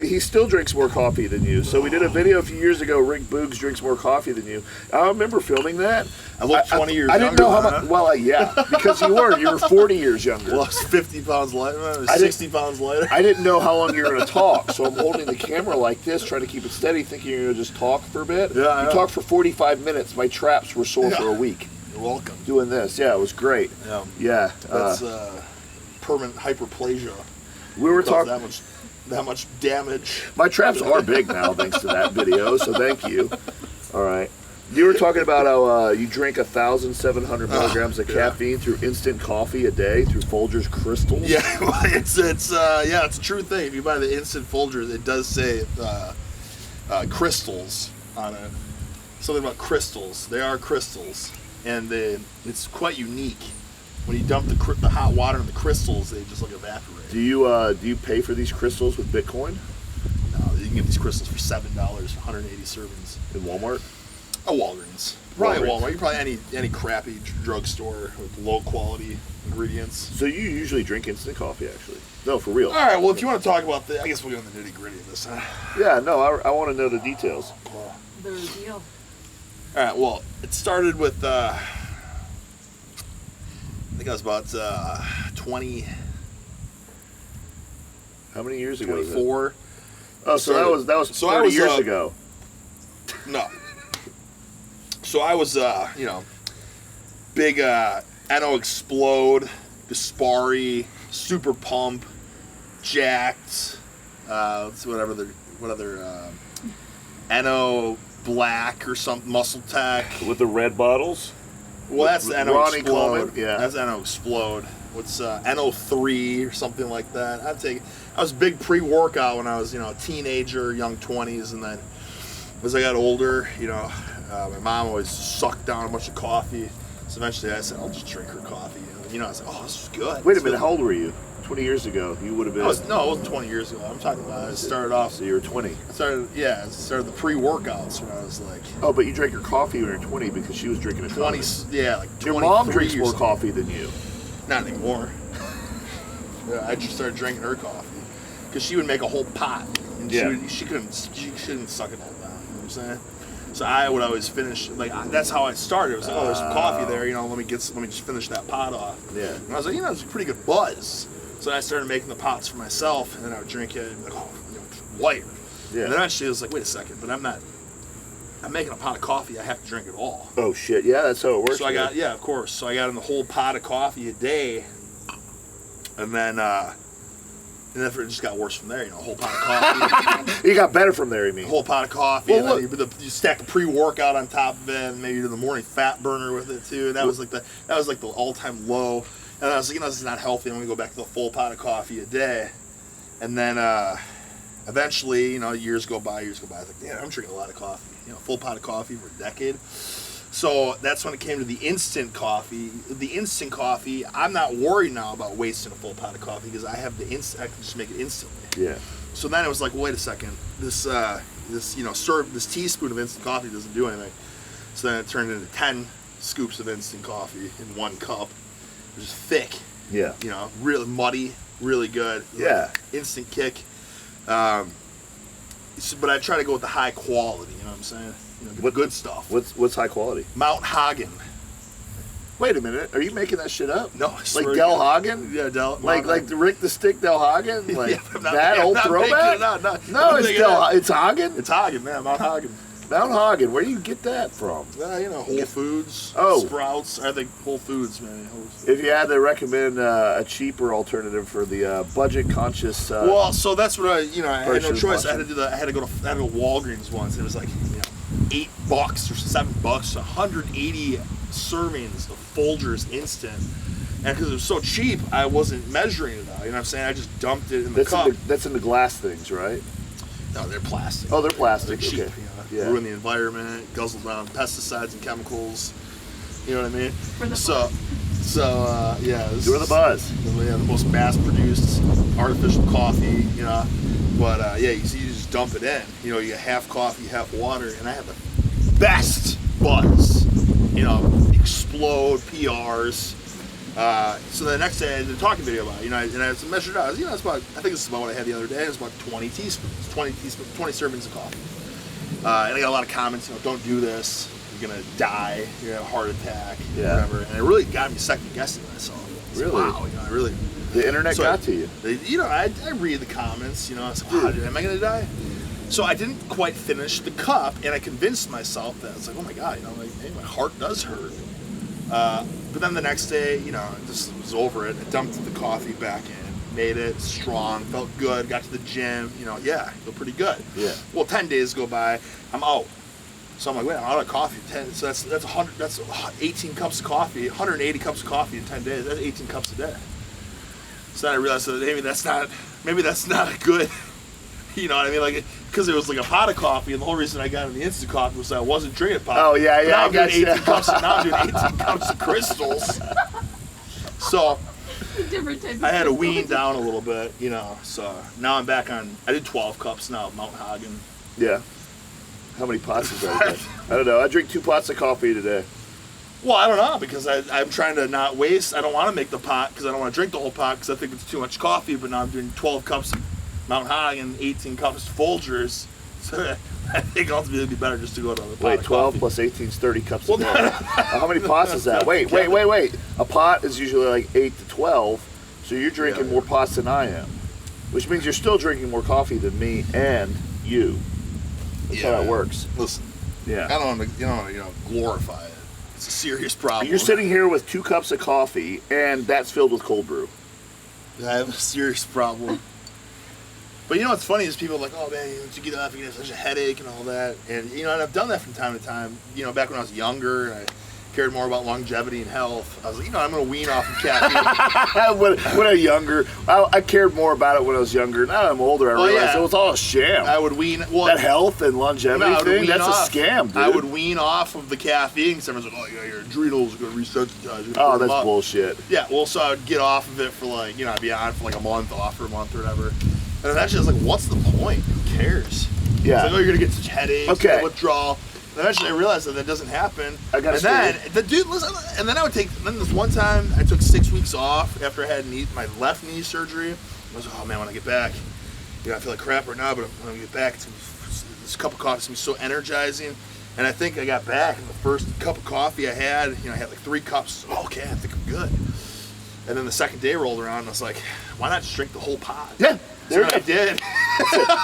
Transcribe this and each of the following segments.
he still drinks more coffee than you. So we did a video a few years ago. Rick Boogs drinks more coffee than you. I remember filming that. I looked 20 years younger. I didn't know how much. Well, yeah, because you were 40 years younger. Well, I was 50 pounds lighter. 60 pounds lighter. I didn't know how long you were going to talk, so I'm holding the camera like this, trying to keep it steady, thinking you're going to just talk for a bit. Yeah, you talked for 45 minutes. My traps were sore for a week. You're welcome. Doing this, yeah, it was great. Yeah. That's permanent hyperplasia. We were talking that much damage. My traps are big now, thanks to that video. So thank you. All right. You were talking about how you drink 1,700 milligrams of caffeine through instant coffee a day through Folgers crystals. Yeah, it's a true thing. If you buy the instant Folgers, it does say crystals on it. Something about crystals. They are crystals, and it's quite unique. When you dump the hot water in the crystals, they just evaporate. Do you pay for these crystals with Bitcoin? No, you can get these crystals for $7, 180 servings. In Walmart? Oh, Walgreens. Probably Walmart. You probably any crappy drugstore with low quality ingredients. So you usually drink instant coffee, actually? No, for real. All right. Well, if you want to talk about I guess we'll get into the nitty gritty of this. Yeah. No, I want to know the details. The reveal. All right. Well, it started with. I think I was about 20. How many years ago? 24. Oh, so that was 30 years ago. No. So I was, big NO Explode, Gaspari, Super Pump, Jacked, what other NO Black or something, Muscle Tech. With the red bottles? Well, that's the NO Ronnie Explode. Coleman, yeah. That's NO Explode. What's NO3 or something like that. I was big pre-workout when I was, a teenager, young 20s, and then as I got older, my mom always sucked down a bunch of coffee. So eventually I said, I'll just drink her coffee. I was like, oh, this is good. Wait a minute, how old were you? 20 years ago, you would have been... No, it wasn't 20 years ago. I'm talking about, I started off... So you were 20. I started the pre-workouts when I was like... Oh, but you drank your coffee when you were 20 because she was drinking a 20, yeah, like 20. Your mom drinks more coffee than you. Not anymore. I just started drinking her coffee. Because she would make a whole pot. And she couldn't suck it all down. You know what I'm saying? So I would always finish, that's how I started. It was like, oh, there's some coffee there, let me just finish that pot off. Yeah. And I was like, it's a pretty good buzz. So I started making the pots for myself, and then I would drink it, and lighter. Yeah. And then eventually I was like, wait a second, but I'm making a pot of coffee, I have to drink it all. Oh shit, yeah, that's how it works. So of course. So I got in the whole pot of coffee a day, and then it just got worse from there, a whole pot of coffee. You got better from there, you mean? A whole pot of coffee, and then you stack the pre-workout on top of it, and maybe you do the morning fat burner with it too. And that was like the all-time low. And I was like, this is not healthy. I'm gonna go back to the full pot of coffee a day. And then eventually, years go by. I was like, yeah, I'm drinking a lot of coffee. Full pot of coffee for a decade. So that's when it came to the instant coffee. The instant coffee, I'm not worried now about wasting a full pot of coffee because I have I can just make it instantly. Yeah. So then it was like, wait a second, this teaspoon of instant coffee doesn't do anything. So then it turned into 10 scoops of instant coffee in one cup. It was thick. Yeah. Really muddy, really good. Yeah. Instant kick. But I try to go with the high quality. You know what I'm saying? The good stuff. What's high quality? Mount Hagen. Wait a minute, are you making that shit up? No, like Del Hagen? Yeah, like the Rick the Stick Del Hagen? Like yeah, that old throwback? No, it's Hagen. It's Hagen, man. Mount Hagen. Mount Hagen. Where do you get that from? Whole Foods. Oh, Sprouts. I think Whole Foods, man. If you had to recommend a cheaper alternative for the budget conscious. Well, so that's what I had no choice. I had to do that. I had to go to Walgreens once. And it was like $8 or $7, 180 servings of Folgers instant. And because it was so cheap, I wasn't measuring it out. You know what I'm saying? I just dumped it in the cup. That's in the glass things, right? No, they're plastic. Oh, they're plastic. They're cheap. Okay. Yeah. Ruin the environment, guzzle down pesticides and chemicals. You know what I mean? For the You're the buzz. The most mass-produced artificial coffee. But you just dump it in. You get half coffee, half water, and I have the best buzz. Explode PRs. So the next day I did a talking video about it, and I measured it out. It's about, I think this is about what I had the other day. It's about 20 teaspoons, 20 servings of coffee. And I got a lot of comments, don't do this. You're gonna die. You're gonna have a heart attack. Whatever. And it really got me second guessing myself. Really? Wow. I really. The internet got to you. I read the comments. I was like, wow, am I gonna die? So I didn't quite finish the cup, and I convinced myself that it's like, oh my god, hey, my heart does hurt. But then the next day, I just was over it. I dumped the coffee back in, made it strong, felt good, got to the gym, I feel pretty good. Yeah. Well, 10 days go by, I'm out. So I'm like, wait, I'm out of coffee. So that's 18 cups of coffee, 180 cups of coffee in 10 days. That's 18 cups a day. So then I realized that maybe that's not a good, you know what I mean? Like, because it was like a pot of coffee, and the whole reason I got in the instant coffee was that I wasn't drinking pot. Oh yeah, Now I'm doing 18 cups. Now I'm doing 18 cups of crystals. So I had to wean down a little bit, So now I'm back on. I did 12 cups now, Bugenhagen. Yeah. How many pots is that? I don't know. I drink 2 pots of coffee today. Well, I don't know, because I'm trying to not waste. I don't want to make the pot because I don't want to drink the whole pot because I think it's too much coffee. But now I'm doing 12 cups of Bugenhagen, 18 cups of Folgers. So I think ultimately it'd be better just to go to the pot. Wait, of 12 coffee. plus 18 is 30 cups a day. How many pots is that? Wait. A pot is usually like 8 to 12, so you're drinking more pots than I am, which means you're still drinking more coffee than me and you. That's how that works. Listen, Yeah. I don't want to, glorify it. It's a serious problem. You're sitting here with 2 cups of coffee, and that's filled with cold brew. I have a serious problem. But what's funny is people are like, oh man, once you get up, you get such a headache and all that. And and I've done that from time to time. Back when I was younger, and I cared more about longevity and health. I was like, I'm going to wean off of caffeine. when I was younger, I cared more about it when I was younger. Now that I'm older, I realize it was all a sham. I would wean. That health and longevity thing, that's a scam, dude. I would wean off of the caffeine because everyone's like, oh, your adrenals are going to resensitize. Oh, that's bullshit. Yeah, well, so I would get off of it for I'd be on for like a month, off for a month or whatever. And eventually I was like, what's the point? Who cares? Yeah. It's like, you're going to get such headaches, withdrawal. And eventually I realized that doesn't happen. I got and then I would take, this one time I took 6 weeks off after I had my left knee surgery. I was like, oh man, when I get back, I feel like crap right now, but when I get back, this cup of coffee is going to be so energizing. And I think I got back, and the first cup of coffee I had, I had like 3 cups. Oh, okay, I think I'm good. And then the second day rolled around, and I was like, why not just drink the whole pot? Yeah. There I did.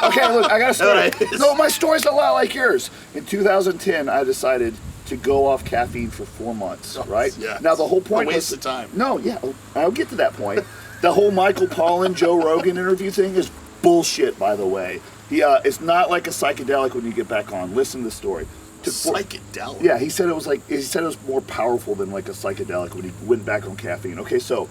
Okay, look, I got a story. No, my story's a lot like yours. In 2010, I decided to go off caffeine for 4 months, right? Yeah. Now, the whole point was... A waste of time. No, yeah, I'll get to that point. The whole Michael Pollan, Joe Rogan interview thing is bullshit, by the way. It's not like a psychedelic when you get back on. Listen to the story. Psychedelic? Yeah, he said it was more powerful than like a psychedelic when he went back on caffeine. Okay, so...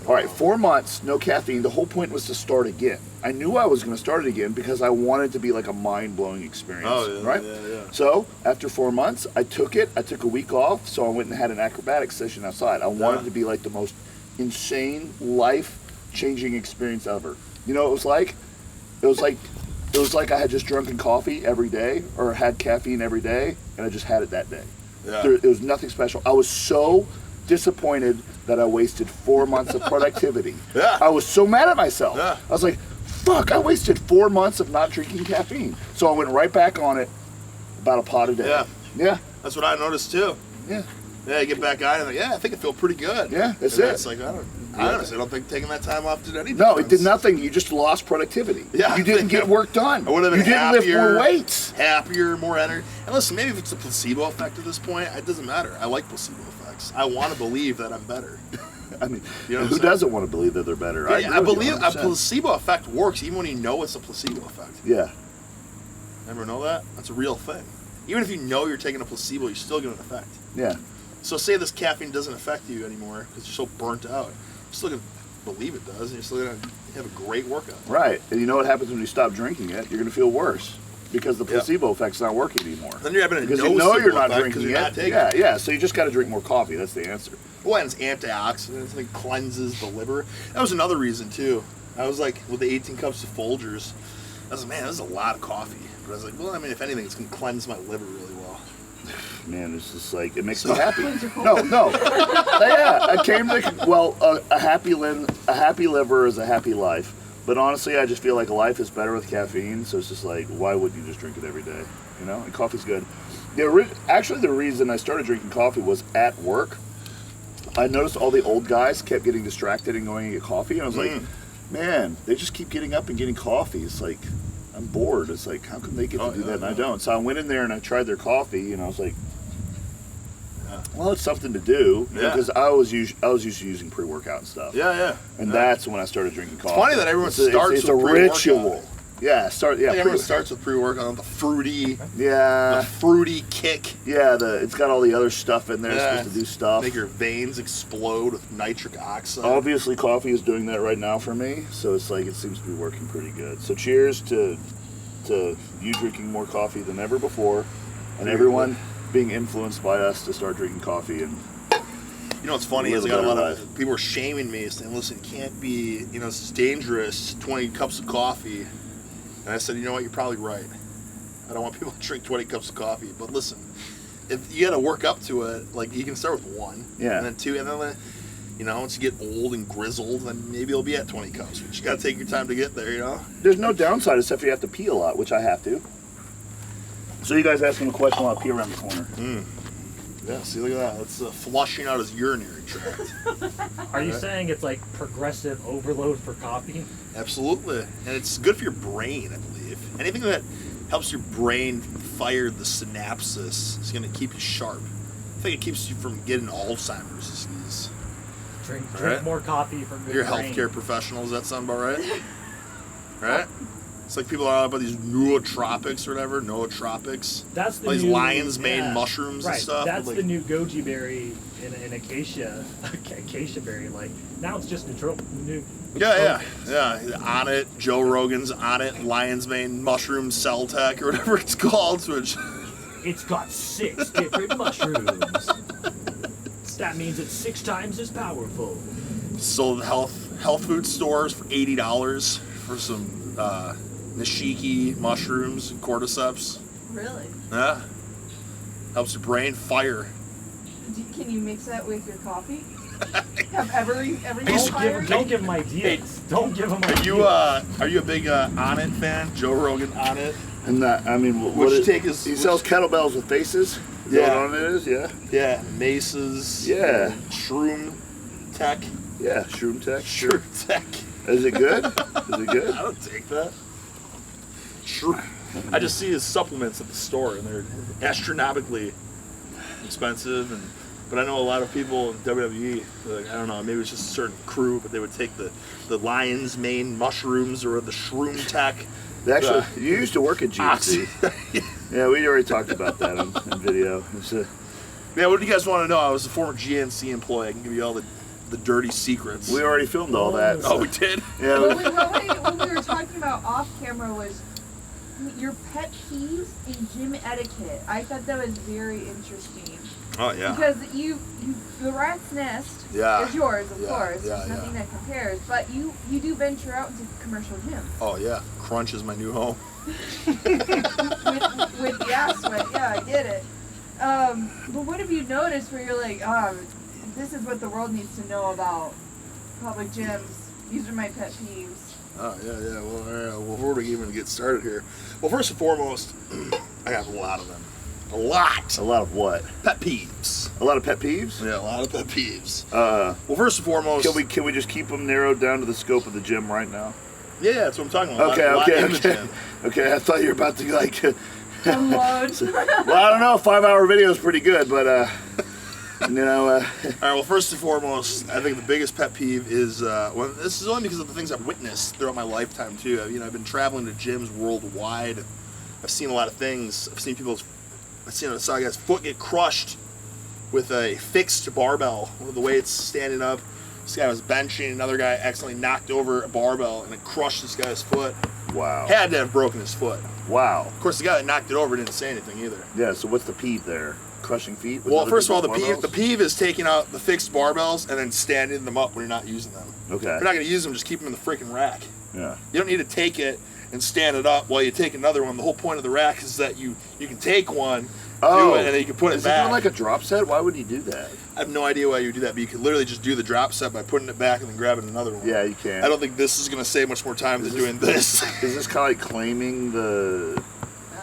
All right, 4 months, no caffeine. The whole point was to start again. I knew I was going to start it again because I wanted to be like a mind-blowing experience, right? Yeah. So after 4 months, I took a week off, so I went and had an acrobatic session outside. I wanted to be like the most insane, life-changing experience ever. You know what it was like? It was like I had just drunken coffee every day or had caffeine every day, and I just had it that day. Yeah. It was nothing special. I was so disappointed that I wasted 4 months of productivity. Yeah. I was so mad at myself. Yeah. I was like, fuck, I wasted 4 months of not drinking caffeine. So I went right back on it, about a pot a day. Yeah. Yeah. That's what I noticed too. Yeah. Yeah, I get back on and I'm like, I think I feel pretty good. Yeah, that's and it. It's like, I honestly don't think taking that time off did anything. No, it did nothing. You just lost productivity. Yeah. You didn't get work done. I would have been You didn't lift more weights. Happier, more energy. And listen, maybe if it's a placebo effect at this point, it doesn't matter. I like placebo effects. I want to believe that I'm better. I mean, you know who doesn't want to believe that they're better? Yeah, I believe a placebo effect works even when you know it's a placebo effect. Yeah. Ever know that? That's a real thing. Even if you know you're taking a placebo, you still get an effect. Yeah. So say this caffeine doesn't affect you anymore because you're so burnt out. You're still going to believe it does, and you're still going to have a great workout. Right. And you know what happens when you stop drinking it? You're going to feel worse because the placebo effect's not working anymore. Then you're having a because you know you're not effect drinking you're it. not taking Yeah, it. yeah. So you just got to drink more coffee. That's the answer. Well, and it's antioxidants. It cleanses the liver. That was another reason, too. I was like, with the 18 cups of Folgers, I was like, man, this is a lot of coffee. But I was like, well, I mean, if anything, it's going to cleanse my liver really well. Man, it's just like, it makes me happy. No. Yeah, I came to, well, a happy liver is a happy life. But honestly, I just feel like life is better with caffeine. So it's just like, why would you just drink it every day? You know, and coffee's good. Actually, the reason I started drinking coffee was at work. I noticed all the old guys kept getting distracted and going to get coffee. And I was like, man, they just keep getting up and getting coffee. It's like, I'm bored. It's like, how come they get to do that and I don't? So I went in there and I tried their coffee, and I was like, well, it's something to do, because I was used to using pre-workout and stuff. And that's when I started drinking coffee. It's funny that everyone starts with pre-workout. It's a ritual. Everyone starts with pre-workout, the fruity kick. Yeah, it's got all the other stuff in there. It's supposed to do stuff. Make your veins explode with nitric oxide. Obviously, coffee is doing that right now for me, so it's like it seems to be working pretty good. So cheers to you drinking more coffee than ever before, and everyone being influenced by us to start drinking coffee. And you know what's funny is I got a lot of people were shaming me, saying, "Listen, it can't be, this is dangerous. 20 cups of coffee." And I said, you know what, you're probably right. I don't want people to drink 20 cups of coffee. But listen, if you got to work up to it, like you can start with 1, and then 2, and then once you get old and grizzled, then maybe you'll be at 20 cups. But you got to take your time to get there. There's no downside except you have to pee a lot, which I have to. So you guys asked him a question while I pee around the corner. Yeah, see, look at that. It's flushing out his urinary tract. Are you saying it's like progressive overload for coffee? Absolutely. And it's good for your brain, I believe. Anything that helps your brain fire the synapses is going to keep you sharp. I think it keeps you from getting Alzheimer's disease. Drink more coffee for good You're a brain. healthcare professional. Does that sound about right? Right? It's like people are about these nootropics or whatever. Nootropics. That's the these new, lion's mane mushrooms and stuff. That's the new goji berry in acacia berry. Like now it's just new. Yeah. On it. Joe Rogan's on it. Lion's mane mushroom cell tech or whatever it's called. Which it's got 6 different mushrooms. That means it's 6 times as powerful. Sold at health food stores for $80 for some nishiki mushrooms and cordyceps. Really? Yeah. Helps your brain fire. Can you mix that with your coffee? Have every Don't give him ideas. Don't give him ideas. Are you a big Onnit fan? Joe Rogan Onnit? And that, I mean, he sells kettlebells with faces. Is that what Onnit is? Yeah, maces. Yeah. Shroom tech. Yeah, shroom tech. Shroom tech. Is it good? Is it good? I don't take that. Shroom. I just see his supplements at the store, and they're astronomically expensive. But I know a lot of people in WWE, like, I don't know, maybe it's just a certain crew, but they would take the lion's mane mushrooms or the shroom tech. Actually, you used to work at GNC. Yeah, we already talked about that on video. Yeah, what do you guys want to know? I was a former GNC employee. I can give you all the dirty secrets. We already filmed all that. Oh, we did? Yeah. What we were talking about off camera was your pet peeves in gym etiquette. I thought that was very interesting. Oh, yeah. Because the rat's nest is yours, of course. There's nothing that compares. But you do venture out into commercial gyms. Oh, yeah. Crunch is my new home. with the ass sweat. Yeah, I get it. But what have you noticed where you're like, this is what the world needs to know about public gyms. These are my pet peeves. Oh, yeah. Well, all right. Well, where do we even get started here? Well, first and foremost, I have a lot of them. A lot. A lot of what? Pet peeves. A lot of pet peeves? Yeah, a lot of pet peeves. Well, first and foremost... Can we just keep them narrowed down to the scope of the gym right now? Yeah, that's what I'm talking about. Okay, I thought you were about to, like... Unload. Well, I don't know. 5-hour video is pretty good, but, All right, well, first and foremost, I think the biggest pet peeve is... this is only because of the things I've witnessed throughout my lifetime, too. I've been traveling to gyms worldwide. I've seen a lot of things. I saw a guy's foot get crushed with a fixed barbell. The way it's standing up, this guy was benching, another guy accidentally knocked over a barbell and it crushed this guy's foot. Wow. Had to have broken his foot. Wow. Of course, the guy that knocked it over didn't say anything either. Yeah, so what's the peeve there? Crushing feet? Well, first of all, the peeve is taking out the fixed barbells and then standing them up when you're not using them. Okay. If you're not going to use them, just keep them in the freaking rack. Yeah. You don't need to take it and stand it up while you take another one. The whole point of the rack is that you can take one Oh, do it, and then you can put it is back. it like a drop set? Why would you do that? I have no idea why you would do that, but you could literally just do the drop set by putting it back and then grabbing another one. Yeah, you can. I don't think this is going to save much more time than doing this. Is this kind of like claiming the...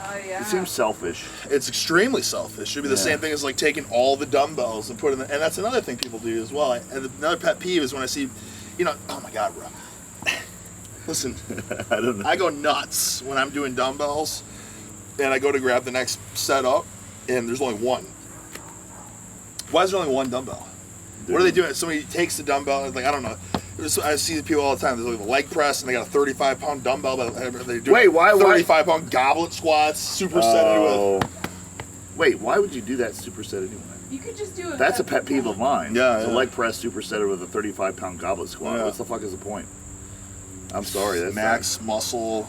Oh yeah. It seems selfish. It's extremely selfish. It should be the same thing as like taking all the dumbbells and putting them, and that's another thing people do as well. And another pet peeve is when I see, oh my God, bro. Listen, I don't know. I go nuts when I'm doing dumbbells, and I go to grab the next set up, and there's only one. Why is there only one dumbbell? What are they doing? Somebody takes the dumbbell, and like, I don't know. I see the people all the time. There's like a leg press, and they got a 35-pound dumbbell. They do 35-pound goblet squats, superset with. Wait, why would you do that superset anyway? You could just do it. That's a pet peeve of mine. Yeah, it's a leg press supersetter with a 35-pound goblet squat. Yeah. What the fuck is the point? I'm sorry. That's max muscle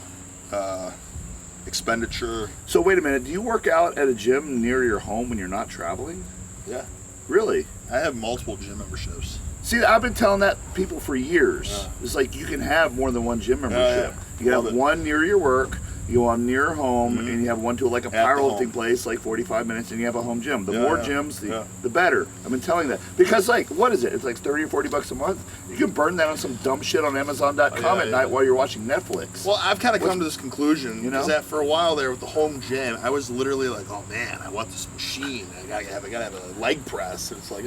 expenditure. So wait a minute. Do you work out at a gym near your home when you're not traveling? Yeah. Really? I have multiple gym memberships. See, I've been telling that people for years. Yeah. It's like you can have more than one gym membership. Yeah. You can Love have it. one near your work, you go on near your home, and you have one to like a At the home. powerlifting place, like 45 minutes, and you have a home gym. The Yeah, more yeah. gyms, Yeah. the better. I've been telling that. Because like, what is it? It's like 30 or 40 bucks a month. You can burn that on some dumb shit on Amazon.com at night while you're watching Netflix. Well, I've kind of come to this conclusion, you know? is that for a while there with the home gym, I was literally like, oh man, I want this machine. I gotta have a leg press. And it's like,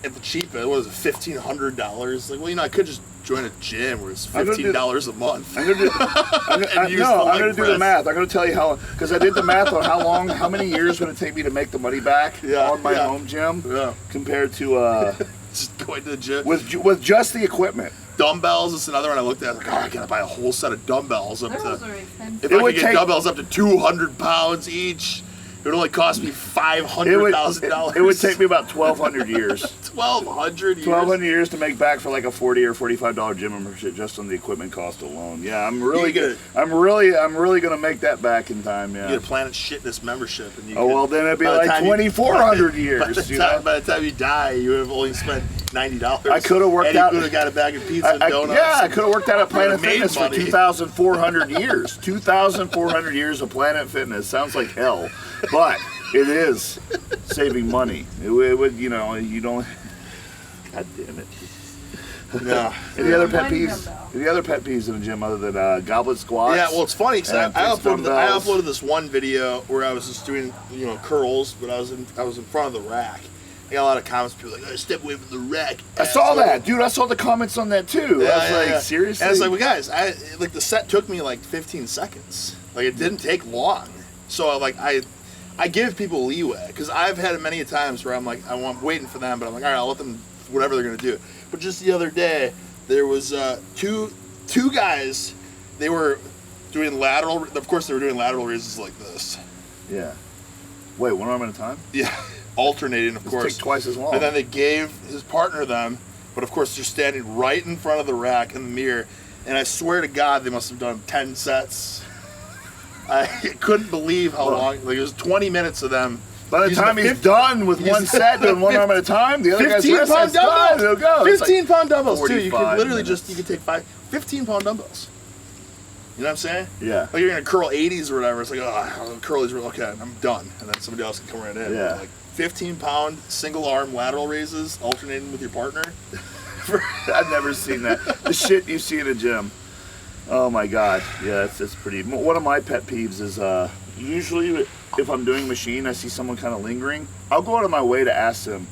at the cheapest, what is it, $1,500? Like, well, I could just join a gym where it's $15 a month. I'm gonna do the math. I'm gonna tell you how, because I did the math on how many years would it take me to make the money back on my home gym compared to just going to the gym with just the equipment. Dumbbells is another one I looked at. Like, I gotta buy a whole set of dumbbells up Those to. are expensive. If I could get dumbbells up to 200 pounds each, it would only cost me $500,000. It would take me about 1,200 years. 1,200 years. 1,200 years to make back for like a $40 or $45 gym membership just on the equipment cost alone. Yeah, I'm really gonna make that back in time. Yeah. You get a Planet Shitness membership, and well, then it'd be like 2,400 years. By the time you die, you would have only spent $90. I could have worked and out. You could have got a bag of pizza and donuts. Yeah, I could have worked out at Planet made Fitness money. for 2,400 years. 2,400 years of Planet Fitness sounds like hell, but it is saving money. It would, you don't. God damn it. Yeah. Any other pet peeves? Any other pet peeves in the gym other than goblet squats? Yeah, well, it's funny because I dumbbells? uploaded this one video where I was just doing curls, but I was in front of the rack. I got a lot of comments, people like, step away from the rack. I saw that, dude. I saw the comments on that too. I was like, seriously? And I was like, well, guys, the set took me like 15 seconds. Like, it didn't take long. So like I give people leeway because I've had it many times where I'm like, I'm waiting for them, but I'm like, all right, I'll let them whatever they're gonna do. But just the other day, there was two guys. They were doing lateral. Of course, they were doing lateral raises like this. Yeah. Wait, one arm at a time? Yeah, alternating, of course. Take twice as long. And then they gave his partner them, but of course they're standing right in front of the rack in the mirror. And I swear to God, they must have done 10 sets. I couldn't believe how long. Like, it was 20 minutes of them. By the time he's done with one set, doing one arm at a time, the other guy's 15-pound dumbbells. It'll go. 15-pound dumbbells too. You can 45 literally minutes. you can take 15-pound dumbbells. You know what I'm saying? Yeah. Like, you're gonna curl 80s or whatever. It's like, oh, curl these. Okay, I'm done. And then somebody else can come right in. Yeah. Like 15-pound single arm lateral raises, alternating with your partner. I've never seen that. The shit you see in a gym. Oh my God. Yeah, it's pretty. One of my pet peeves is usually if I'm doing machine, I see someone kind of lingering. I'll go out of my way to ask them,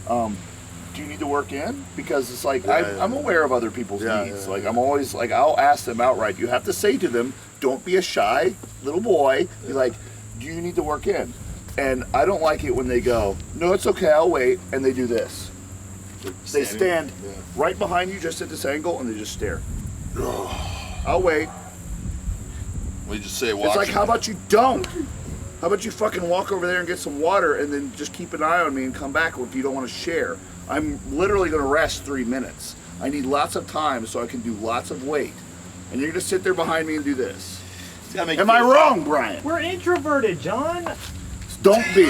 do you need to work in? Because it's like, I'm aware of other people's needs. I'm always like, I'll ask them outright. You have to say to them, don't be a shy little boy. Be like, do you need to work in? And I don't like it when they go, no, it's okay, I'll wait. And they do this. They stand right behind you just at this angle and they just stare. I'll wait. We just say, watch. It's like, how about you don't? How about you fucking walk over there and get some water and then just keep an eye on me and come back if you don't want to share. I'm literally going to rest 3 minutes. I need lots of time so I can do lots of weight. And you're going to sit there behind me and do this. Am I wrong, Brian? We're introverted, John. Don't be.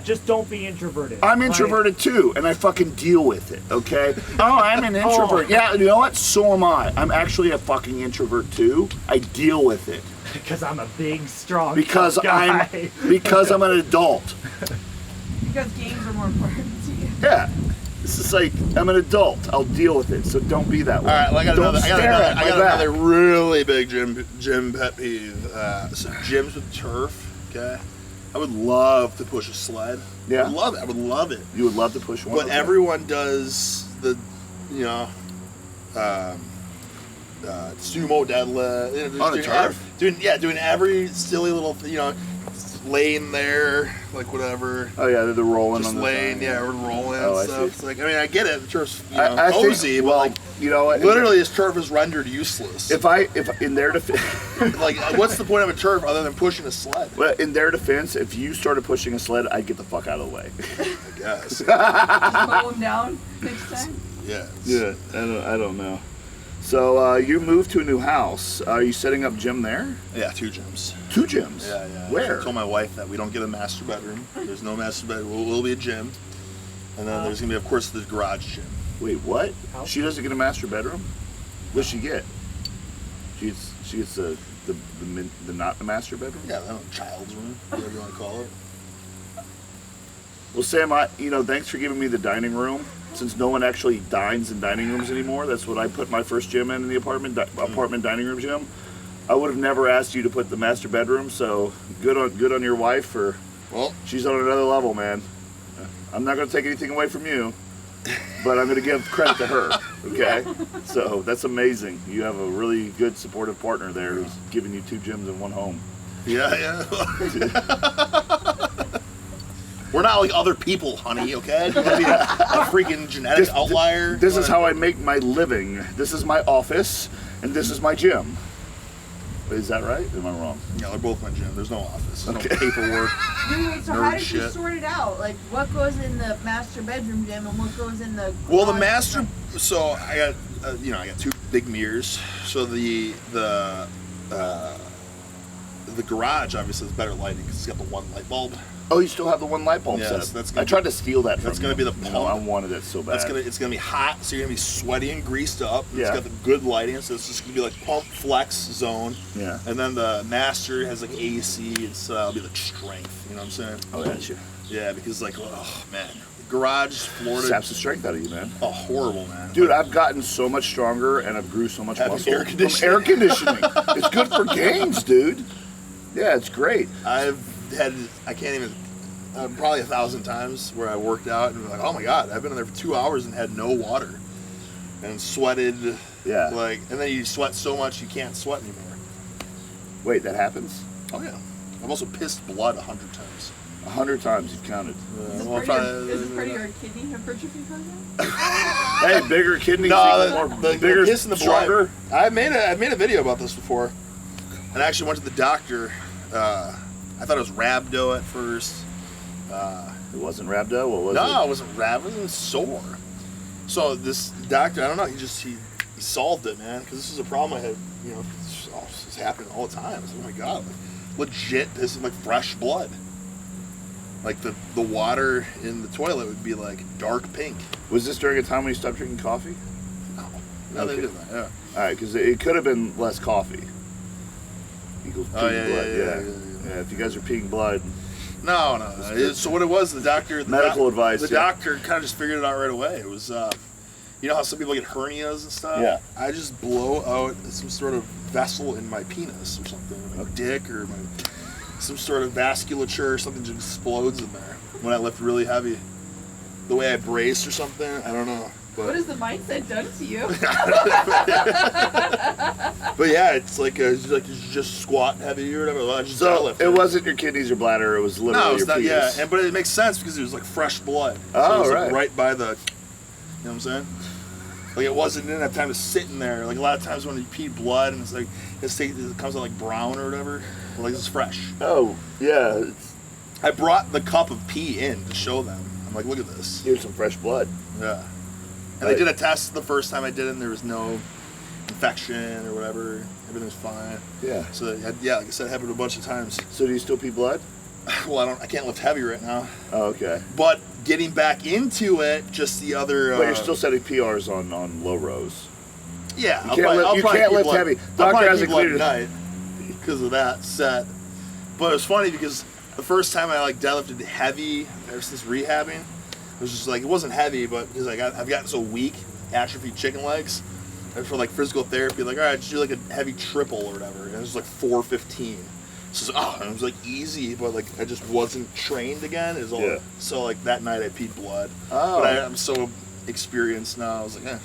Just don't be introverted. I'm introverted too, and I fucking deal with it, okay? Oh, I'm an introvert. Yeah, you know what? So am I. I'm actually a fucking introvert too. I deal with it. Because I'm a big, strong Because guy. because I'm an adult. Because games are more important to you. Yeah. This is like, I'm an adult. I'll deal with it, so don't be that way. All right, well, I got Don't stare at my back. another really big gym pet peeve. So gyms with turf, okay? I would love to push a sled. Yeah. I would love it. You would love to push one. But okay. everyone does the, sumo deadlift. On the turf? Doing every silly little, laying there, like whatever. Oh yeah, they're rolling Just on the laying, side. we're rolling Oh, I and stuff. see. It's like, I get it. The turf's I cozy, think, but well, like, you know what? literally, this turf is rendered useless. If in their defense, Like, what's the point of a turf other than pushing a sled? well, in their defense, if you started pushing a sled, I'd get the fuck out of the way. I guess. Mow them down next time. Yeah. Yeah, I don't know. So you moved to a new house. Are you setting up gym there? Yeah, 2 gyms. 2 gyms. Yeah. Where? I told my wife that we don't get a master bedroom. There's no master bedroom. We'll be a gym. And then there's going to be, of course, the garage gym. Wait, what? How? She doesn't get a master bedroom? What's she get? She gets the not the master bedroom? Yeah, I don't know, child's room, whatever you want to call it. Well, Sam, thanks for giving me the dining room. Since no one actually dines in dining rooms anymore, that's what I put my first gym in the apartment dining room gym. I would have never asked you to put the master bedroom, so good on your wife for. Well, She's on another level, man. I'm not going to take anything away from you, but I'm going to give credit to her. Okay, so that's amazing. You have a really good supportive partner there who's giving you 2 gyms in one home. yeah. We're not like other people, honey, okay? You want to be a freaking genetic outlier? This is how I make my living. This is my office, and this is my gym. Is that right? Am I wrong? Yeah, they're both my gym. There's no office. There's Okay. no paperwork. Wait, so how did you shit. sort it out? Like, what goes in the master bedroom gym and what goes in the Well, the garage master. gym? So I got, I got 2 big mirrors. So the garage obviously is better lighting because it's got the 1 light bulb. Oh, you still have the 1 light bulb Yes, set. that's I gonna tried to steal that from that's you. gonna be the You know, I pump. wanted it so bad. It's gonna be hot, so you're gonna be sweaty and greased up. And Yeah. It's got the good lighting, so it's just gonna be like pump flex zone. Yeah. And then the master has like AC. It'll be like strength. You know what I'm saying? Oh, that's you. Yeah, because like, oh man, garage Florida. Saps the strength out of you, man. Oh, horrible, man. Dude, I've gotten so much stronger and I've grew so much Having muscle air from conditioning. air conditioning. It's good for gains, dude. Yeah, it's great. I've had, I can't even, probably 1,000 times where I worked out and like, oh my god, I've been in there for 2 hours and had no water, and sweated. Yeah. Like, and then you sweat so much you can't sweat anymore. Wait, that happens? Oh yeah. I've also pissed blood 100 times. 100 times you've counted. Is Well, this part of your kidney hypertrophy program? Hey, bigger kidneys, No, more the bigger, piss in the stronger. blood. I've made a video about this before, and I actually went to the doctor. I thought it was rhabdo at first. It wasn't rhabdo. What was it? No, it wasn't rhabdo. It was sore. So this doctor, I don't know. He solved it, man. Because this is a problem I had. It's happening all the time. It's, oh my god, like, legit. This is like fresh blood. Like the water in the toilet would be like dark pink. Was this during a time when you stopped drinking coffee? No, they Okay. did that. Yeah. All right, because it could have been less coffee. Equals Oh, peeing yeah, blood. yeah. If you guys are peeing blood, No. So what it was, the doctor, Medical advice, The yeah. doctor kind of just figured it out right away. It was, you know how some people get hernias and stuff. Yeah. I just blow out some sort of vessel in my penis or something, my dick or some sort of vasculature or something just explodes in there when I lift really heavy. The way I brace or something, I don't know. What has the mindset done to you? But yeah, it's like you just squat heavy or whatever. I just so deadlift. it wasn't your kidneys or bladder. It was literally No, your it's not. penis. Yeah, but it makes sense because it was like fresh blood. Oh, it was right. like right by the. You know what I'm saying? Like it didn't have time to sit in there. Like a lot of times when you pee blood and it's like it comes out like brown or whatever. Like it's fresh. Oh, yeah. I brought the cup of pee in to show them. I'm like, look at this. Here's some fresh blood. Yeah. And they did a test the first time I did it, and there was no infection or whatever. Everything was fine. Yeah. So, like I said, it happened a bunch of times. So do you still pee blood? Well, I can't lift heavy right now. Oh, okay. But getting back into it, just the other. But you're still setting PRs on low rows. Yeah, You can't lift heavy. Doctor hasn't cleared it night because of that set. But it was funny because the first time I like deadlifted heavy ever since rehabbing, it was just like it wasn't heavy, but because I've gotten so weak, atrophied chicken legs, and for like physical therapy, like all right, just do like a heavy triple or whatever, and it was like 415. So it was like easy, but like I just wasn't trained again. It was all, Yeah. So like that night I peed blood. Oh. But I'm so experienced now. I was like,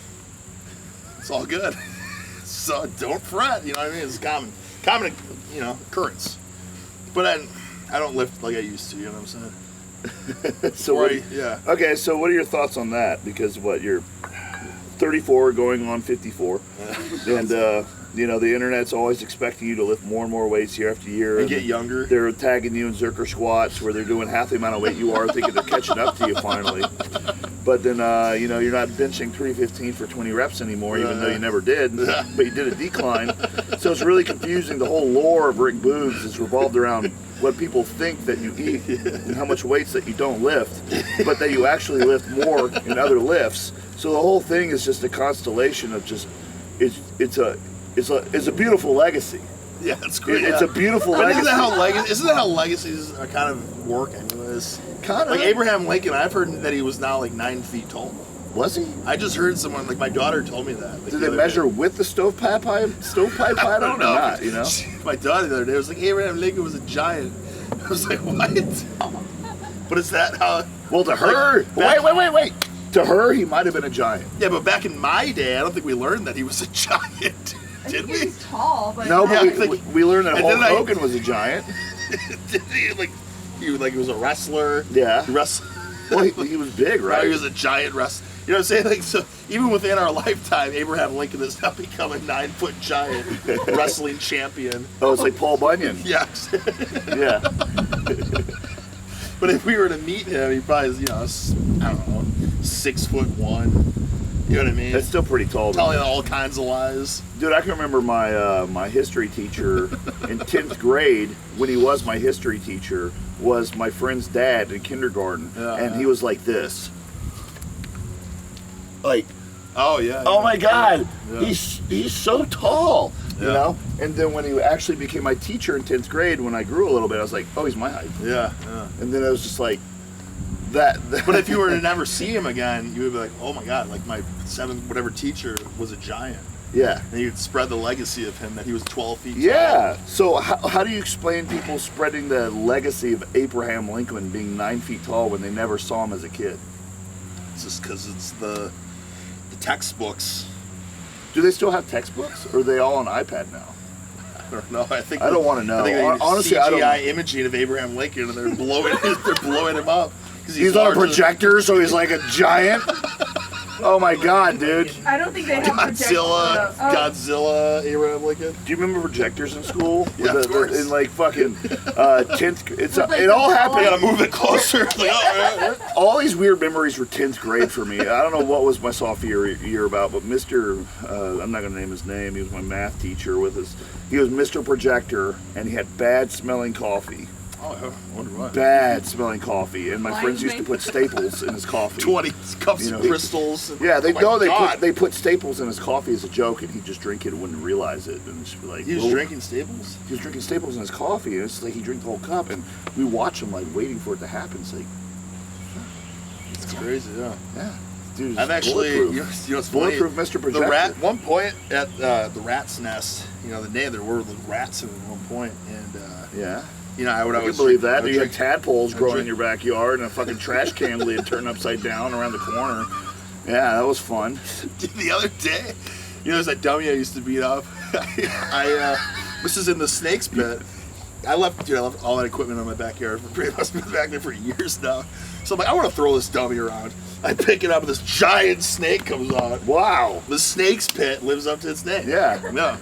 it's all good. So don't fret. You know what I mean? It's common, occurrence. But I don't lift like I used to. You know what I'm saying? So yeah. Okay, so what are your thoughts on that? Because you're 34 going on 54, and the internet's always expecting you to lift more and more weights year after year. And get younger. They're tagging you in Zerker squats where they're doing half the amount of weight you are, thinking they're catching up to you finally. But then you're not benching 315 for 20 reps anymore, even though you never did. But you did a decline. So it's really confusing. The whole lore of Rick Boogs is revolved around what people think that you eat and how much weights that you don't lift, but that you actually lift more in other lifts. So the whole thing is just a constellation of just it's a beautiful legacy. Yeah, it's great. It's a beautiful legacy. Isn't that how legacies are kind of work anyways? Kind of. Like Abraham Lincoln, I've heard that he was now like 9 feet tall. Was he? I just heard someone, like my daughter told me that. Like, Did they measure with the stovepipe height I don't know. or not, you know? My daughter the other day was like, Abraham Lincoln was a giant. I was like, what? But is that how... Well, to her... Wait. To her, he might have been a giant. Yeah, but back in my day, I don't think we learned that he was a giant. Did we? He's tall, but No, but Yeah, we learned that and Hulk then I- Hogan was a giant. Did he? He was a wrestler. Yeah. He wrestled. Well, he was big, Now right? he was a giant wrestler. You know what I'm saying? Like, so even within our lifetime, Abraham Lincoln has now become a 9-foot giant wrestling champion. Oh, it's like Paul Bunyan. Yeah. Yeah. But if we were to meet him, he probably is, I don't know, 6'1". You know what I mean? That's still pretty tall. Telling all kinds of lies. Dude, I can remember my history teacher in 10th grade, when he was my history teacher, was my friend's dad in kindergarten. And he was like this. Like, Oh, yeah. oh my God, Yeah. he's so tall, you Yeah. know? And then when he actually became my teacher in 10th grade, when I grew a little bit, I was like, oh, he's my height. Yeah. And then I was just like, that. But if you were to never see him again, you would be like, oh my God, like my 7th whatever teacher was a giant. Yeah. And you'd spread the legacy of him that he was 12 feet tall. Yeah. So how do you explain people spreading the legacy of Abraham Lincoln being 9 feet tall when they never saw him as a kid? It's just because it's the textbooks. Do they still have textbooks, or are they all on iPad now? I don't know. I think I don't want to know. I think they use Honestly, CGI I don't. imaging of Abraham Lincoln, and they're blowing him up. 'Cause He's on a larger than- projector, so he's like a giant. Oh my God, dude! I don't think they have projectors. Godzilla, Oh, Godzilla, Abraham Lincoln. Do you remember projectors in school? Yeah, of course. In like fucking 10th. With, like, It all the happened. I gotta move it closer. Like, oh, All these weird memories were 10th grade for me. I don't know what was my sophomore year about, but Mr. I'm not going to name his name. He was my math teacher with us. He was Mr. Projector, and he had bad smelling coffee. oh, I wonder why. Bad smelling coffee. And my Lion's friends used to mane? put staples in his coffee. 20 cups You know, of crystals. Yeah, they Oh my God. they put staples in his coffee as a joke, and he'd just drink it and wouldn't realize it. And just be like, He was "Whoa." drinking Staples. He was drinking staples in his coffee, and it's like he drank the whole cup, and we watch him like waiting for it to happen. It's like, It's crazy, yeah. yeah, dude, I've actually, bulletproof. you know what's funny? Bulletproof Mr. Projector. The rat, one point at the rat's nest, the name, there were rats in it at one point, and Yeah. I would I can always believe that. I would You had drink- tadpoles I'd growing in drink- your backyard, and a fucking trash can lid turned upside down around the corner. Yeah, that was fun. The other day, there's that dummy I used to beat up. This is in the snake's pit. I left all that equipment in my backyard. Pretty much been back there for years now. So I'm like, I want to throw this dummy around. I pick it up, and this giant snake comes on. Wow. The snake's pit lives up to its name. Yeah. Yeah.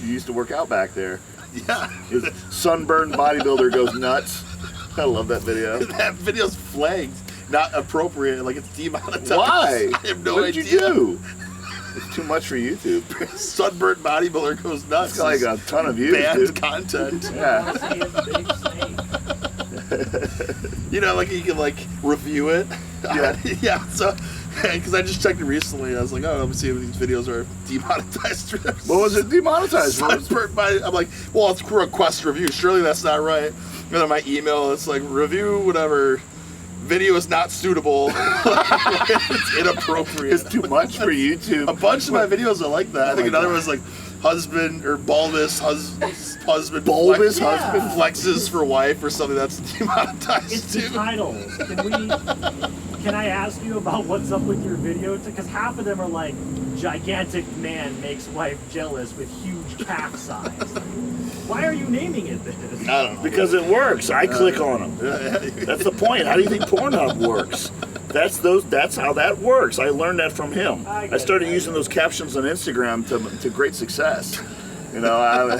You used to work out back there. Yeah. His sunburned bodybuilder goes nuts. I love that video. That video's flagged. Not appropriate. Like, it's demonetized. Why? I have no what idea. did you do? It's too much for YouTube. Sunburned bodybuilder goes nuts. It's got like a ton of views, Banned dude. content. Yeah. I want to see a big snake. You know, like you can like review it. Yeah. Yeah. So, because I just checked it recently, I was like, oh, let me see if these videos are demonetized. What was it demonetized? I'm like, well, it's request review. Surely that's not right. And then my email, it's like review whatever. Video is not suitable. It's inappropriate. It's too much for YouTube. A bunch of my videos are like that. I think another one was like husband or bulbous husband. Bulbous flex, husband flexes for wife or something that's demonetized It's too. the titles. Can I ask you about what's up with your video? Because half of them are like, gigantic man makes wife jealous with huge calf size. Why are you naming it this? I don't know. Because it works. I click on them. That's the point. How do you think Pornhub works? That's how that works. I learned that from him. I started using those captions on Instagram to great success. You know,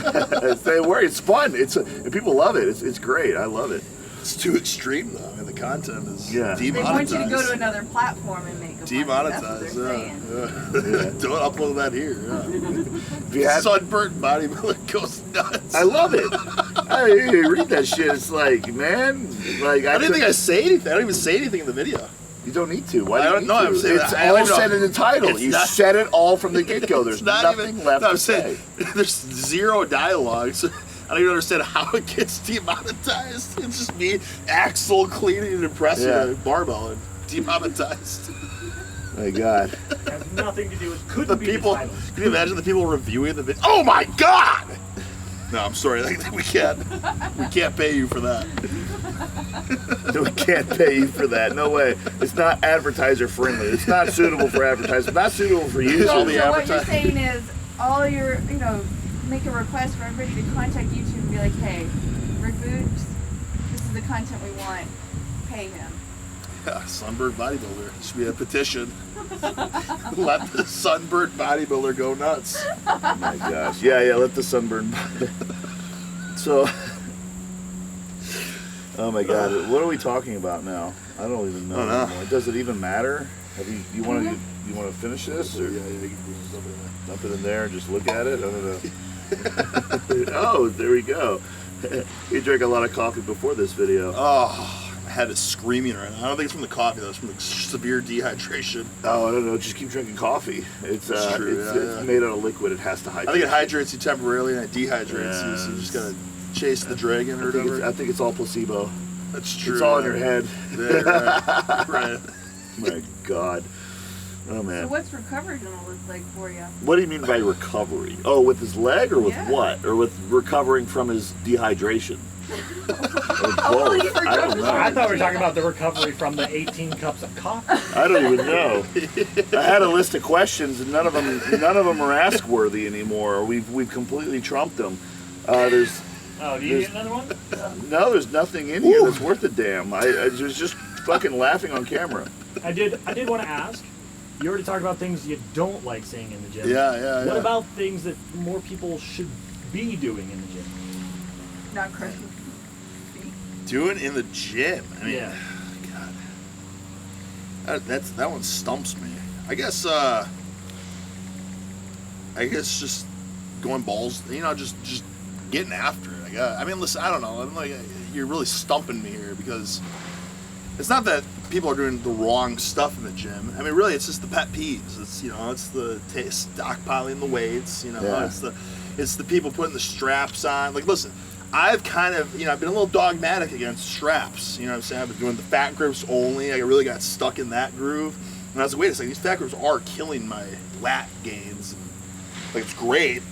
they work. It's fun. And people love it. It's great. I love it. It's too extreme though. I mean, the content is They want demonetized. you to go to another platform and make a Demonetized. Yeah. Don't upload that here. Sunburnt bodybuilder goes nuts. I love it. I read that shit. It's like, man, like I didn't think I say anything. I don't even say anything in the video. You don't need to. Why I do you don't need know. to? I'm saying it's I all don't know. said in the title. It's You not- said it all from the get-go. There's It's not nothing left no, I'm to saying, say. There's zero dialogue. So I don't even understand how it gets demonetized. It's just me, Axel, cleaning and impressing a barbell and demonetized. My God. Has nothing to do with couldn't The be people, the title. can you imagine the people reviewing the video? Oh my God! No, I'm sorry. We can't pay you for that. We can't pay you for that. No way. It's not advertiser friendly. It's not suitable for advertisers. Not suitable for users. all the So what you're advertising. saying is, all your, make a request for everybody to contact YouTube and be like, hey, Rick Boots, this is the content we want. Pay him. Yeah, sunburned bodybuilder. There should be a petition. Let the sunburned bodybuilder go nuts. Oh my gosh. Yeah, let the sunburn. So, oh my God, what are we talking about now? I don't even know. I don't know. Anymore. Does it even matter? You want to finish this, or Yeah, you can bring stuff in there. dump it in there and just look at it? I don't know. Oh, there we go. You drank a lot of coffee before this video. Oh, my head is screaming right now. I don't think it's from the coffee though. It's from the severe dehydration. Oh, I don't know. Just keep drinking coffee. It's true, it's made out of liquid. It has to hydrate. I think it hydrates you temporarily and it dehydrates you, so you just gotta chase the dragon or whatever. I think it's all placebo. That's true. It's all in your head. Yeah, right. My God. Oh man. So what's recovery gonna look like for you? What do you mean by recovery? Oh, with his leg, or with what? Or with recovering from his dehydration? Or both? I don't know. I thought we were talking about the recovery from the 18 cups of coffee. I don't even know. I had a list of questions, and none of them are ask worthy anymore. We've completely trumped them. There's Oh, do you need another one? no, there's nothing in here that's worth a damn. I was just fucking laughing on camera. I did want to ask. You already talked about things you don't like seeing in the gym. Yeah. What about things that more people should be doing in the gym? Not crushing feet. Doing in the gym. I mean, Yeah. God. That one stumps me. I guess just going balls, just getting after it. I mean, listen, I don't know. I'm like, you're really stumping me here because it's not that people are doing the wrong stuff in the gym. I mean, really, it's just the pet peeves. It's it's the stockpiling the weights. Yeah. It's the people putting the straps on. Like, listen, I've kind of I've been a little dogmatic against straps. You know what I'm saying? I've been doing the fat grips only. I really got stuck in that groove. And I was like, wait a second, these fat grips are killing my lat gains. And, like, it's great,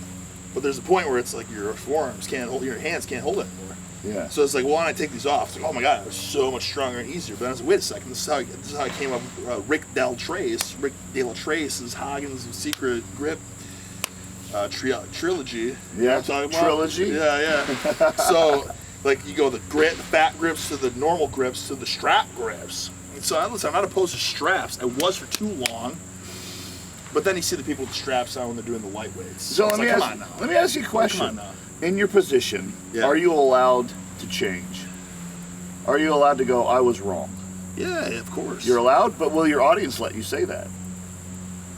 but there's a point where it's like your forearms can't hold, your hands can't hold it anymore. Yeah. So it's like, well, when I take these off, it's like, oh my God, it was so much stronger and easier. But I was like, wait a second, this is how I came up with Rick De La Trace's Hagen's Secret Grip trilogy. You know what I'm talking about? Trilogy? Yeah. So, like, you go the fat grips to the normal grips to the strap grips. And so, listen, I'm not opposed to straps. I was for too long. But then you see the people with the straps on when they're doing the lightweights. So it's let me ask you a question. Come on now. In your position, Yeah. are you allowed to change? Are you allowed to go, I was wrong? Yeah, of course. You're allowed, but will your audience let you say that?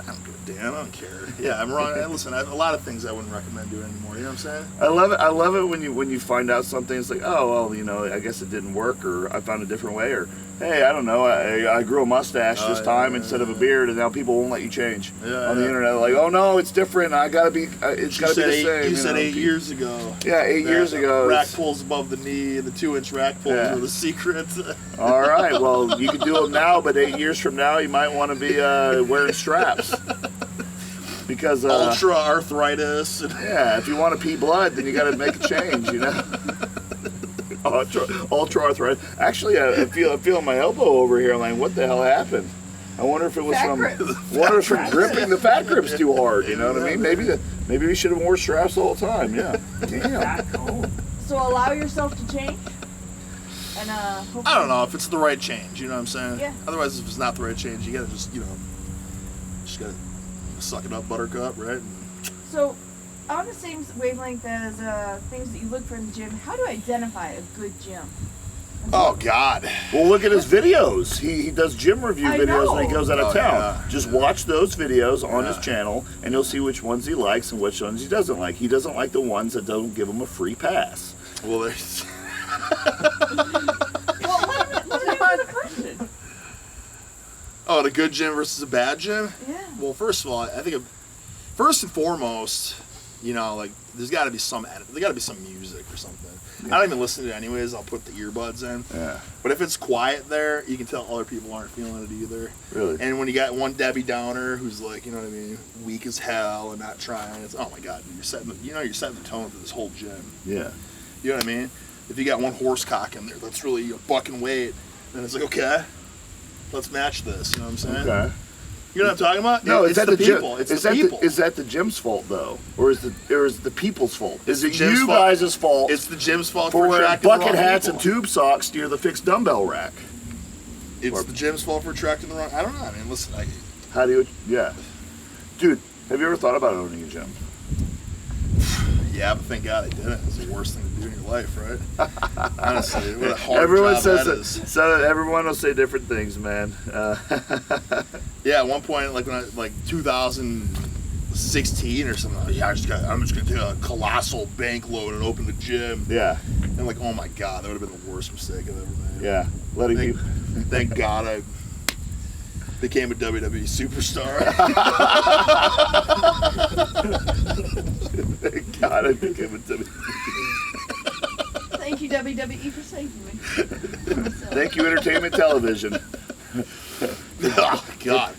I don't give a Dan, I don't care. Yeah, I'm wrong. Listen, a lot of things I wouldn't recommend doing anymore. You know what I'm saying? I love it. I love it when you find out something. It's like, oh well, you know, I guess it didn't work, or I found a different way, or hey, I don't know, I grew a mustache this time instead of a beard, and now people won't let you change on the internet. Like, oh no, it's different. It's gotta be the same. You said 8 years ago. Yeah, 8 years ago. Rack pulls above the knee, the 2-inch rack pulls are the secret. All right, well, you can do them now, but 8 years from now, you might want to be wearing straps. Because ultra arthritis. Yeah, if you want to pee blood, then you got to make a change, you know. ultra arthritis. Actually, I feel my elbow over here. I'm like, what the hell happened? I wonder if it was from gripping the fat grips too hard. You know what I mean? Maybe we should have worn straps the whole time. Yeah. Damn. So allow yourself to change. And I don't know if it's the right change. You know what I'm saying? Yeah. Otherwise, if it's not the right change, you gotta just gotta suck it up, buttercup, right? So, on the same wavelength as things that you look for in the gym, how do you identify a good gym? Oh God! Well, look at his videos. He does gym review videos when he goes out of town. Yeah. Just watch those videos on his channel, and you'll see which ones he likes and which ones he doesn't like. He doesn't like the ones that don't give him a free pass. Well, there's. Well, let me ask a question. Oh, the good gym versus a bad gym? Yeah. Well, first of all, I think first and foremost, like there's got to be some music or something. I don't even listen to it anyways. I'll put the earbuds in. Yeah. But if it's quiet there, you can tell other people aren't feeling it either. Really? And when you got one Debbie Downer who's like, you know what I mean, weak as hell and not trying, it's oh my God, dude, you're setting the tone for this whole gym. Yeah. You know what I mean? If you got one horse cock in there that's really a bucking weight, then it's like, okay, let's match this. You know what I'm saying? Okay. You know what I'm talking about? No, it's the people. It's the people. Is that the gym's fault though, or is the people's fault? Is it gym's you fault. guys' fault? It's the gym's fault for wearing attracting bucket the wrong hats people. and tube socks near the fixed dumbbell rack. It's the gym's fault for attracting the wrong. I don't know. I mean, listen. How do you? Yeah, dude, have you ever thought about owning a gym? Yeah, but thank God I didn't. It's the worst thing to do in your life, right? Honestly, what a hard Everyone job says that is. So everyone will say different things, man. Yeah, at one point, like when 2016 or something, I'm just gonna take a colossal bank loan and open the gym. Yeah. And like, oh my God, that would have been the worst mistake I've ever made. Yeah. Thank God I became a WWE superstar. Thank God I became a WWE. Thank you, WWE, for saving me. Thank you, entertainment television. Oh God,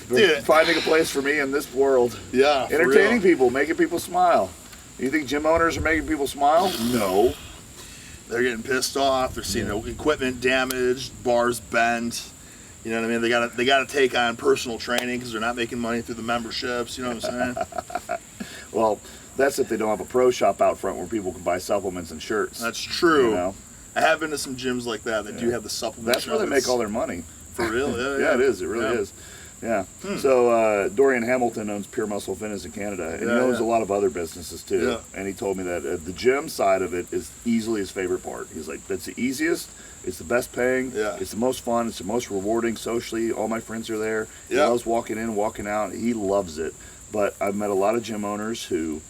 dude, finding a place for me in this world. Yeah, entertaining people, making people smile. You think gym owners are making people smile? No. They're getting pissed off. They're seeing equipment damaged, bars bent. You know what I mean? They got to take on personal training because they're not making money through the memberships. You know what I'm saying? Well, that's if they don't have a pro shop out front where people can buy supplements and shirts. That's true. You know? I have been to some gyms like that that do have the supplement. That's where they make all their money. For real? Yeah, it is. It really is. Yeah. So Dorian Hamilton owns Pure Muscle Fitness in Canada, and he owns a lot of other businesses too. Yeah. And he told me that the gym side of it is easily his favorite part. He's like, that's the easiest. It's the best paying. Yeah. It's the most fun. It's the most rewarding socially. All my friends are there. He loves walking in, walking out. He loves it. But I've met a lot of gym owners who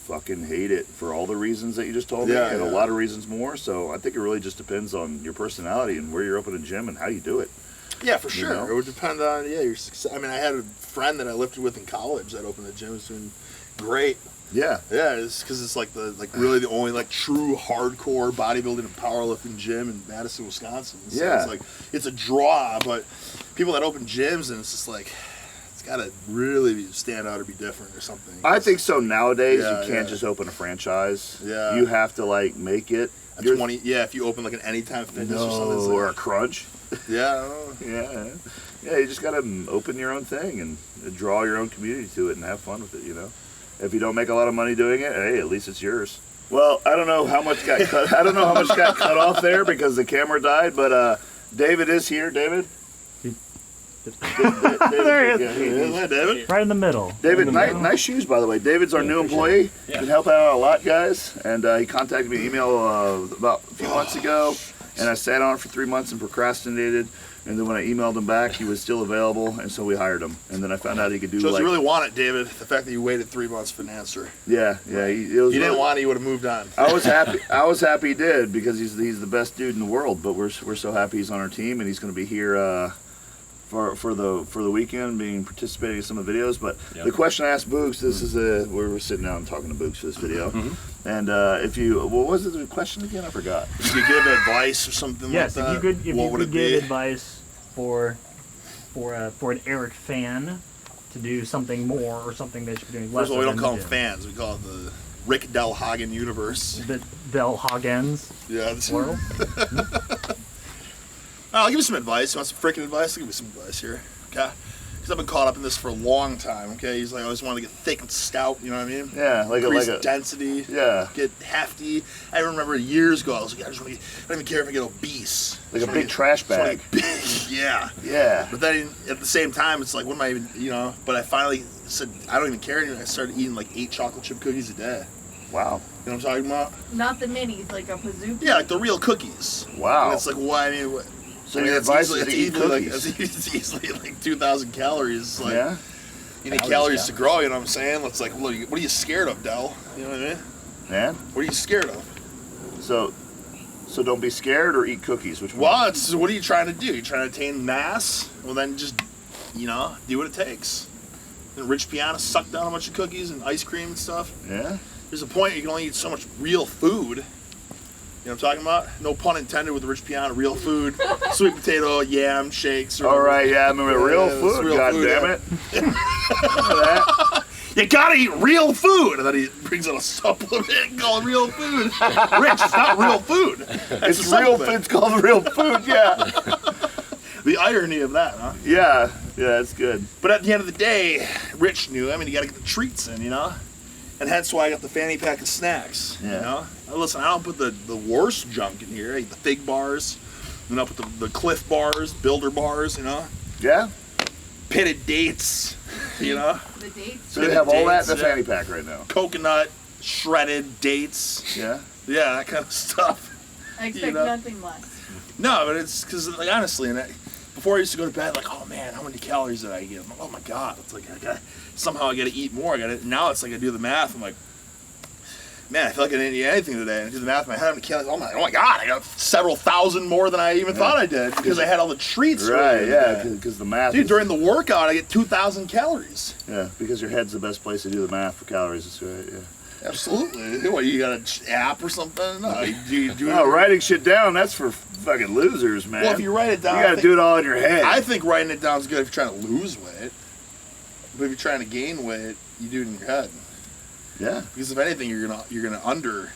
fucking hate it for all the reasons that you just told me, and a lot of reasons more. So I think it really just depends on your personality and where you're opening a gym and how you do it. Yeah, for sure. You know? It would depend on your success. I mean, I had a friend that I lifted with in college that opened a gym. It was doing great. Yeah. Yeah, it's because it's really the only true hardcore bodybuilding and powerlifting gym in Madison, Wisconsin. So it's a draw, but people that open gyms and it's just like it's got to really stand out or be different or something. I think so. Nowadays, you can't just open a franchise. Yeah. You have to make it. If you open an Anytime Fitness or something. Or a Crunch. Yeah. Yeah. You just gotta open your own thing and draw your own community to it and have fun with it. You know, if you don't make a lot of money doing it, hey, at least it's yours. Well, I don't know how much got cut. I don't know how much got cut off there because the camera died. But David is here. David. There he is. Hi, David. Right in the middle. David, nice shoes, by the way. David's our new employee. Been helping out a lot, guys. And he contacted me email about a few months ago. And I sat on it for 3 months and procrastinated. And then when I emailed him back, he was still available, and so we hired him. And then I found out he could do So like... you really want it, David, the fact that you waited 3 months for an answer. Yeah. It was You didn't want it, you would have moved on. I was happy he did, because he's the best dude in the world. But we're so happy he's on our team, and he's going to be here for the weekend, participating in some of the videos. But the question I asked Boogs, this is we're sitting down and talking to Boogs for this video, and what was the question again? I forgot. If you could give advice or something like that, if you what would could it give be? advice for an Eric fan to do something more or something they should be doing less. First of all, we don't call them gym. fans. We call it the Rick Del Hagen universe. The Del Hagens. Yeah, that's Plural. I'll give you some advice. You want some freaking advice? I'll give you some advice here. Okay? Because I've been caught up in this for a long time. Okay? He's like, I always wanted to get thick and stout. You know what I mean? Yeah, Increase density. Yeah. Get hefty. I remember years ago, I was like, I don't even care if I get obese. Like a big trash bag. Yeah. Yeah. But then at the same time, it's like, what am I even, but I finally said, I don't even care anymore. I started eating like 8 chocolate chip cookies a day. Wow. You know what I'm talking about? Not the minis, like a Pazookie. Yeah, like the real cookies. Wow. And it's like, why? I mean, So your advice is to eat cookies. It's easily like 2,000 calories. Like, Yeah. you need calories to grow, you know what I'm saying? It's like, what are you scared of, Del? You know what I mean? Man. What are you scared of? So don't be scared or eat cookies. Which one? Well, what are you trying to do? You're trying to attain mass? Well, then just, do what it takes. And Rich Piana sucked down a bunch of cookies and ice cream and stuff. Yeah. There's a point you can only eat so much real food. You know what I'm talking about? No pun intended with the Rich Piana, real food. Sweet potato, yam, shakes. Or All right, yeah, I remember real it's food, real food, goddammit. Remember that? You gotta eat real food! And then he brings out a supplement called real food. Rich, it's not real food. It's real food, it's called real food, yeah. The irony of that, huh? Yeah, it's good. But at the end of the day, Rich knew, you gotta get the treats in, And hence why I got the fanny pack of snacks, Yeah. Now, listen, I don't put the worst junk in here. I eat the fig bars, and I'll put the Cliff bars, Builder bars, Yeah? Pitted dates, The dates. So you have all that in the Yeah. fanny pack right now. Coconut, shredded dates. Yeah? Yeah, that kind of stuff. I expect nothing less. No, but it's because, honestly, before I used to go to bed, like, oh man, how many calories did I get? I'm like, oh my god, it's like somehow I gotta eat more. Now it's like I do the math. I'm like, man, I feel like I didn't eat anything today. And I do the math in my head. I'm calories. Oh my god, I got several thousand more than I even thought I did because I had all the treats. Right, yeah, because the math. Dude, during the workout, I get 2,000 calories. Yeah, because your head's the best place to do the math for calories. That's right, yeah. Absolutely. What, you got an app or something? No, you do No, writing shit down, that's for fucking losers, man. Well, if you write it down, you gotta do it all in your head. I think writing it down is good if you're trying to lose weight. But if you're trying to gain weight, you do it in your head. Yeah. Because if anything, you're gonna under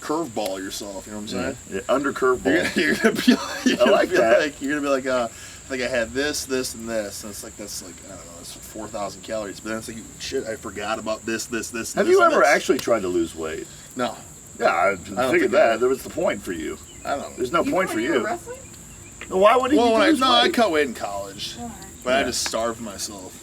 curveball yourself. You know what I'm saying? Yeah, under curveball. You're gonna be like, I like that. You're gonna be like, I think I had this, this, and this, and that's like I don't know, it's 4,000 calories. But then it's like, shit, I forgot about this. Have you ever actually tried to lose weight? No. Yeah, I think figured that. There was the point for you. I don't know. There's no point for you. Wrestling? Why would you lose weight? I cut weight in college, but I Yeah. just starved myself.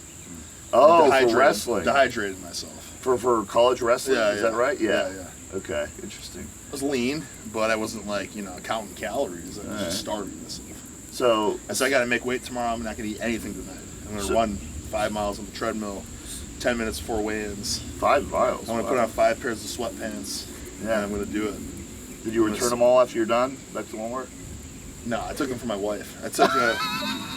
Oh, Dehydrated- for wrestling. Dehydrated myself. For college wrestling? Yeah, Is yeah. that right? Yeah. Yeah. Okay, interesting. I was lean, but I wasn't like, counting calories. I was just starving myself. So, I said, I gotta make weight tomorrow. I'm not gonna eat anything tonight. I'm gonna run 5 miles on the treadmill, 10 minutes before weigh-ins. 5 miles. I'm gonna put on 5 pairs of sweatpants. Yeah. And I'm gonna do it. Did you return them all after you're done? Back to Walmart? No, I took them for my wife.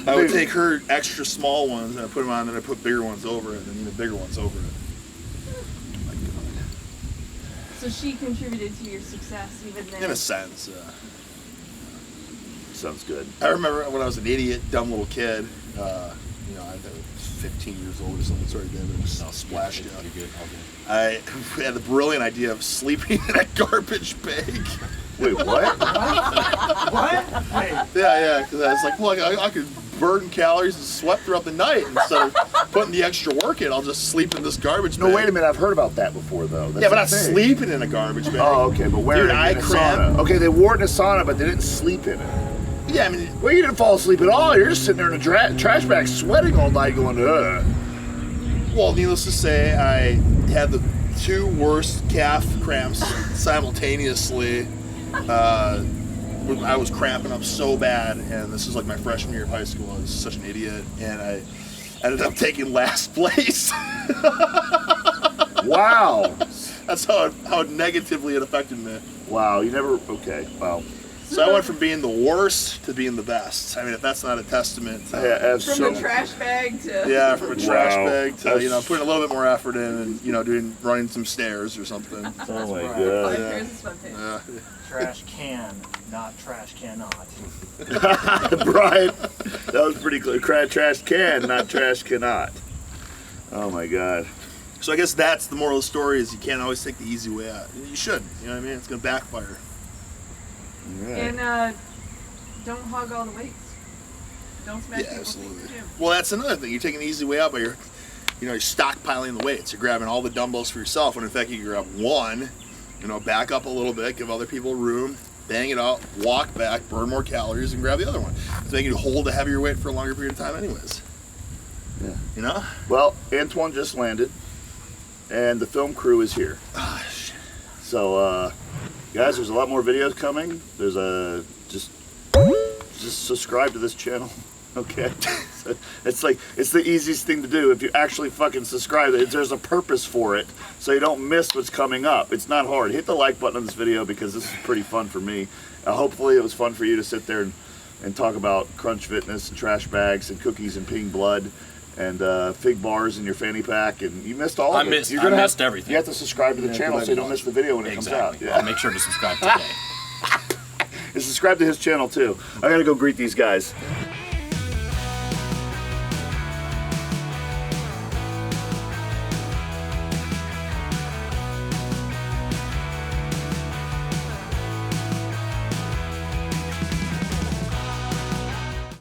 I would take her extra small ones and I put them on, and then I put bigger ones over it, and then even bigger ones over it. My God. So she contributed to your success, even then. In a sense, yeah. Sounds good. I remember when I was an idiot, dumb little kid. I think I was 15 years old or something. Sorry, David, I just splashed out. I had the brilliant idea of sleeping in a garbage bag. Wait, what? What? Wait. Yeah, because I was like, look, I could burn calories and sweat throughout the night instead of putting the extra work in. I'll just sleep in this garbage bag. No, wait a minute. I've heard about that before, though. That's Yeah, but the not thing. sleeping in a garbage bag. Oh, okay, but wearing Dude, it I in a cramp. sauna. Okay, they wore it in a sauna, but they didn't sleep in it. Yeah, I mean, Well, you didn't fall asleep at all. You're just sitting there in a trash bag sweating all night going, ugh. well, needless to say, I had the 2 worst calf cramps simultaneously. I was cramping up so bad, and this was like my freshman year of high school. I was such an idiot, and I ended up taking last place. Wow. That's how negatively it affected me. Wow, you never, okay, wow. So I went from being the worst to being the best. I mean, if that's not a testament to, From a trash bag to yeah, from a trash Wow. bag to, you know, putting a little bit more effort in and, you know, running some stairs or something. Oh my right. god. There's a sweatpants. Yeah. Trash can, not trash cannot. Brian, that was pretty clear. Trash can, not trash cannot. Oh my god. So I guess that's the moral of the story: is you can't always take the easy way out. You should. You know what I mean? It's gonna backfire. All right. And don't hog all the weights. Don't smash Yeah, people's things absolutely. too. Well, that's another thing. You're taking the easy way out, but you're stockpiling the weights. You're grabbing all the dumbbells for yourself, when in fact you can grab one. You know, back up a little bit, give other people room, bang it out, walk back, burn more calories, and grab the other one. So you can hold a heavier weight for a longer period of time, anyways. Yeah. You know? Well, Antoine just landed, and the film crew is here. Ah, shit. So, guys, there's a lot more videos coming. There's just subscribe to this channel, okay? It's the easiest thing to do if you actually fucking subscribe. There's a purpose for it, so you don't miss what's coming up. It's not hard. Hit the like button on this video because this is pretty fun for me. Hopefully, it was fun for you to sit there and talk about crunch fitness and trash bags and cookies and peeing blood and fig bars in your fanny pack, and you missed all of it. I missed everything. You have to subscribe to the channel so you don't miss the video when it comes out. I'll make sure to subscribe today. And subscribe to his channel too. I gotta go greet these guys.